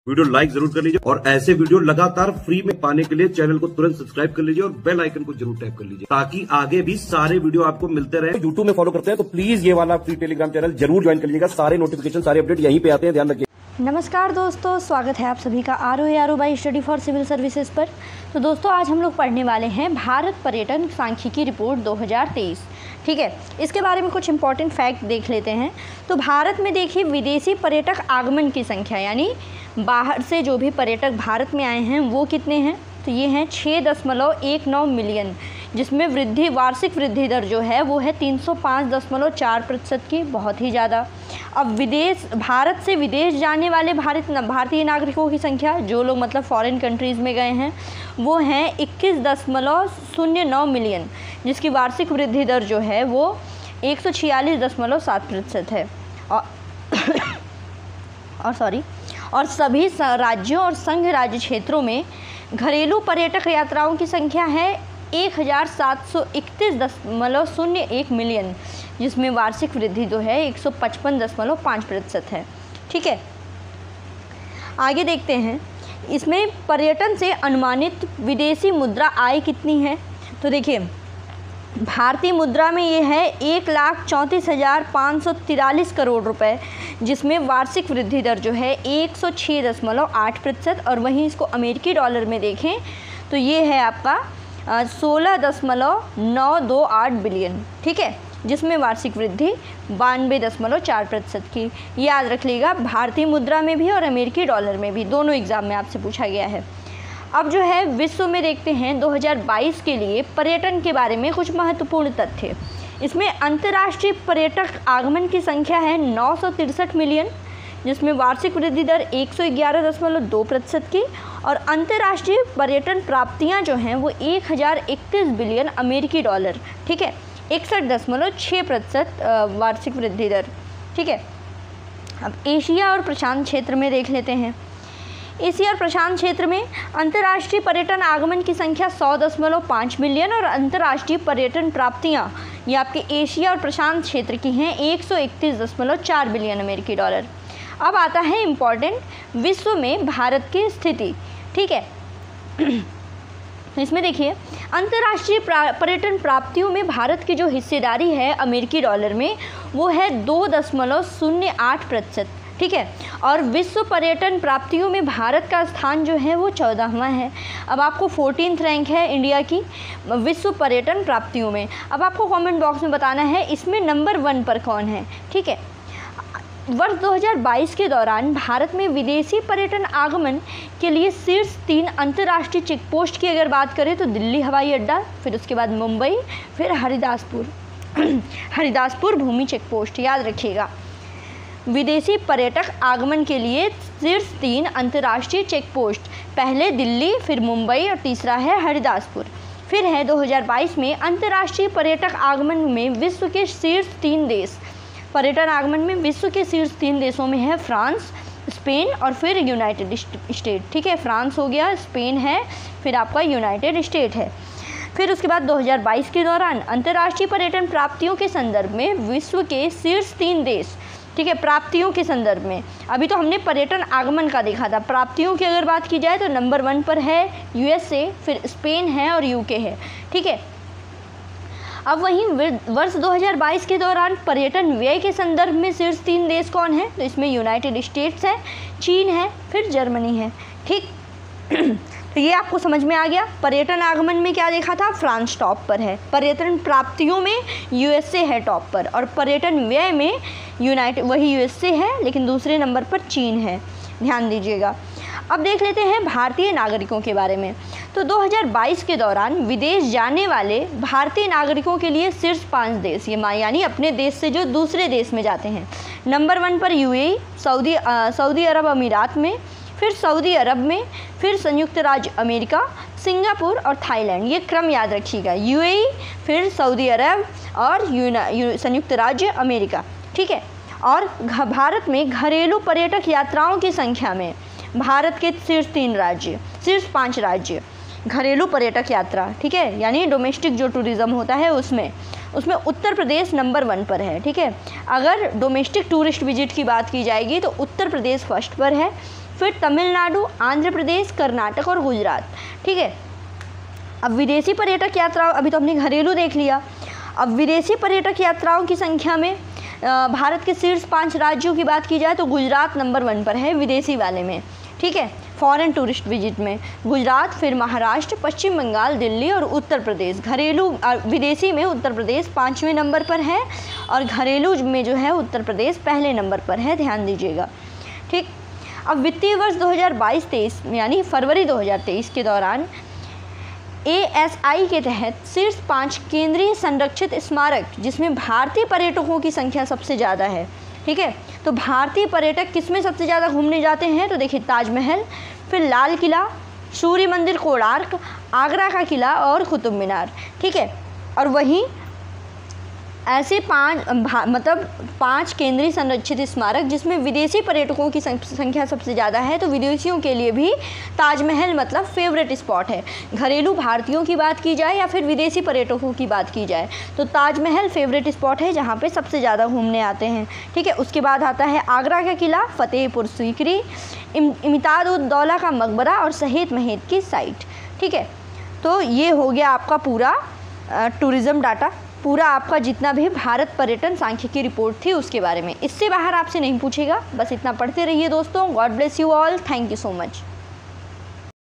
Video like जरूर कर लीजिए और ऐसे वीडियो लगातार फ्री में पाने के लिए चैनल को तुरंत सब्सक्राइब कर लीजिए और बेल आइकन को जरूर टैप कर लीजिए ताकि आगे भी सारे वीडियो आपको मिलते रहे। यूट्यूब में फॉलो करते हैं तो प्लीज ये वाला फ्री टेलीग्राम चैनल जरूर ज्वाइन कर लीजिएगा। सारे नोटिफिकेशन सारे अपडेट यहीं पे आते हैं, ध्यान रखिए। नमस्कार दोस्तों, स्वागत है आप सभी का R by study for civil services पर। तो दोस्तों आज हम लोग पढ़ने वाले हैं भारत पर्यटन सांख्यिकी रिपोर्ट 2023। ठीक है, इसके बारे में कुछ इंपॉर्टेंट फैक्ट देख लेते हैं। तो भारत में देखिए विदेशी पर्यटक आगमन की संख्या यानी बाहर से जो भी पर्यटक भारत में आए हैं वो कितने हैं, तो ये हैं 6.19 मिलियन, जिसमें वार्षिक वृद्धि दर जो है वो है 305.4% की, बहुत ही ज़्यादा। अब भारत से विदेश जाने वाले भारतीय नागरिकों की संख्या, जो लोग मतलब फॉरेन कंट्रीज़ में गए हैं, वो हैं 21.09 मिलियन, जिसकी वार्षिक वृद्धि दर जो है वो 146.7% है। और सभी राज्यों और संघ राज्य क्षेत्रों में घरेलू पर्यटक यात्राओं की संख्या है 1731.01 मिलियन, जिसमें वार्षिक वृद्धि जो है 155.5% है। ठीक है, आगे देखते हैं इसमें पर्यटन से अनुमानित विदेशी मुद्रा आय कितनी है। तो देखिए भारतीय मुद्रा में ये है 1,34,543 करोड़ रुपए, जिसमें वार्षिक वृद्धि दर जो है 106.8%। और वहीं इसको अमेरिकी डॉलर में देखें तो ये है आपका 16.928 बिलियन। ठीक है, जिसमें वार्षिक वृद्धि 92.4% की। याद रख लीजिएगा, भारतीय मुद्रा में भी और अमेरिकी डॉलर में भी, दोनों एग्जाम में आपसे पूछा गया है। अब जो है विश्व में देखते हैं 2022 के लिए पर्यटन के बारे में कुछ महत्वपूर्ण तथ्य। इसमें अंतर्राष्ट्रीय पर्यटक आगमन की संख्या है 963 मिलियन, जिसमें वार्षिक वृद्धि दर 111.2% की। और अंतर्राष्ट्रीय पर्यटन प्राप्तियां जो हैं वो 1031 बिलियन अमेरिकी डॉलर। ठीक है, 61.6% वार्षिक वृद्धि दर। ठीक है, अब एशिया और प्रशांत क्षेत्र में देख लेते हैं। एशिया और प्रशांत क्षेत्र में अंतर्राष्ट्रीय पर्यटन आगमन की संख्या 100.5 मिलियन और अंतर्राष्ट्रीय पर्यटन प्राप्तियां ये आपके एशिया और प्रशांत क्षेत्र की हैं 131.4 बिलियन अमेरिकी डॉलर। अब आता है इम्पॉर्टेंट विश्व में भारत की स्थिति। ठीक है, इसमें देखिए अंतर्राष्ट्रीय पर्यटन प्राप्तियों में भारत की जो हिस्सेदारी है अमेरिकी डॉलर में वो है 2.08%। ठीक है, और विश्व पर्यटन प्राप्तियों में भारत का स्थान जो है वो 14वां है। अब आपको 14th रैंक है इंडिया की विश्व पर्यटन प्राप्तियों में। अब आपको कमेंट बॉक्स में बताना है इसमें नंबर 1 पर कौन है। ठीक है, वर्ष 2022 के दौरान भारत में विदेशी पर्यटन आगमन के लिए शीर्ष 3 अंतर्राष्ट्रीय चेक पोस्ट की अगर बात करें तो दिल्ली हवाई अड्डा, फिर उसके बाद मुंबई, फिर हरिदासपुर भूमि चेक पोस्ट। याद रखिएगा, विदेशी पर्यटक आगमन के लिए शीर्ष 3 अंतर्राष्ट्रीय चेक पोस्ट, पहले दिल्ली, फिर मुंबई और तीसरा है हरिदासपुर। फिर है 2022 में अंतर्राष्ट्रीय पर्यटक आगमन में विश्व के शीर्ष 3 देश। पर्यटन आगमन में विश्व के शीर्ष 3 देशों में है फ्रांस, स्पेन और फिर यूनाइटेड स्टेट। ठीक है, फ्रांस हो गया, स्पेन है, फिर आपका यूनाइटेड स्टेट है। फिर उसके बाद 2022 के दौरान अंतर्राष्ट्रीय पर्यटन प्राप्तियों के संदर्भ में विश्व के शीर्ष 3 देश। ठीक है, प्राप्तियों के संदर्भ में, अभी तो हमने पर्यटन आगमन का देखा था, प्राप्तियों की अगर बात की जाए तो नंबर 1 पर है USA, फिर स्पेन है और UK है। ठीक है, अब वहीं वर्ष 2022 के दौरान पर्यटन व्यय के संदर्भ में शीर्ष 3 देश कौन है, तो इसमें यूनाइटेड स्टेट्स है, चीन है, फिर जर्मनी है। ठीक तो ये आपको समझ में आ गया। पर्यटन आगमन में क्या देखा था, फ्रांस टॉप पर है, पर्यटन प्राप्तियों में USA है टॉप पर, और पर्यटन व्यय में वही USA है लेकिन दूसरे नंबर पर चीन है। ध्यान दीजिएगा। अब देख लेते हैं भारतीय नागरिकों के बारे में। तो 2022 के दौरान विदेश जाने वाले भारतीय नागरिकों के लिए शीर्ष 5 देश, ये यानी अपने देश से जो दूसरे देश में जाते हैं। नंबर 1 पर UAE, सऊदी अरब अमीरात में, फिर सऊदी अरब में, फिर संयुक्त राज्य अमेरिका, सिंगापुर और थाईलैंड। ये क्रम याद रखिएगा, UAE, फिर सऊदी अरब और संयुक्त राज्य अमेरिका। ठीक है, और भारत में घरेलू पर्यटक यात्राओं की संख्या में भारत के शीर्ष 5 राज्य घरेलू पर्यटक यात्रा। ठीक है, यानी डोमेस्टिक जो टूरिज़्म होता है उसमें उत्तर प्रदेश नंबर 1 पर है। ठीक है, अगर डोमेस्टिक टूरिस्ट विजिट की बात की जाएगी तो उत्तर प्रदेश फर्स्ट पर है, फिर तमिलनाडु, आंध्र प्रदेश, कर्नाटक और गुजरात। ठीक है, अब विदेशी पर्यटक यात्राओं, अभी तो हमने घरेलू देख लिया, अब विदेशी पर्यटक यात्राओं की संख्या में भारत के शीर्ष 5 राज्यों की बात की जाए तो गुजरात नंबर 1 पर है विदेशी वाले में। ठीक है, फॉरेन टूरिस्ट विजिट में गुजरात, फिर महाराष्ट्र, पश्चिम बंगाल, दिल्ली और उत्तर प्रदेश। घरेलू विदेशी में उत्तर प्रदेश 5वें नंबर पर है और घरेलू में जो है उत्तर प्रदेश पहले नंबर पर है, ध्यान दीजिएगा। ठीक, अब वित्तीय वर्ष 2022-23 यानी फरवरी 2023 के दौरान ASI के तहत शीर्ष 5 केंद्रीय संरक्षित स्मारक जिसमें भारतीय पर्यटकों की संख्या सबसे ज़्यादा है। ठीक है, तो भारतीय पर्यटक किसमें सबसे ज़्यादा घूमने जाते हैं, तो देखिए ताजमहल, फिर लाल किला, सूर्य मंदिर कोणार्क, आगरा का किला और कुतुब मीनार। ठीक है, और वहीं ऐसे 5 केंद्रीय संरक्षित स्मारक जिसमें विदेशी पर्यटकों की संख्या सबसे ज़्यादा है, तो विदेशियों के लिए भी ताजमहल मतलब फेवरेट स्पॉट है। घरेलू भारतीयों की बात की जाए या फिर विदेशी पर्यटकों की बात की जाए तो ताजमहल फेवरेट स्पॉट है जहाँ पे सबसे ज़्यादा घूमने आते हैं। ठीक है, उसके बाद आता है आगरा का किला, फतेहपुर सीकरी, इम्तियाज़-उद-दौला का मकबरा और शहीद महल की साइट। ठीक है, तो ये हो गया आपका पूरा टूरिज़्म डाटा, पूरा आपका जितना भी भारत पर्यटन सांख्यिकी रिपोर्ट थी उसके बारे में। इससे बाहर आपसे नहीं पूछेगा, बस इतना पढ़ते रहिए दोस्तों। God bless you all, thank you so much.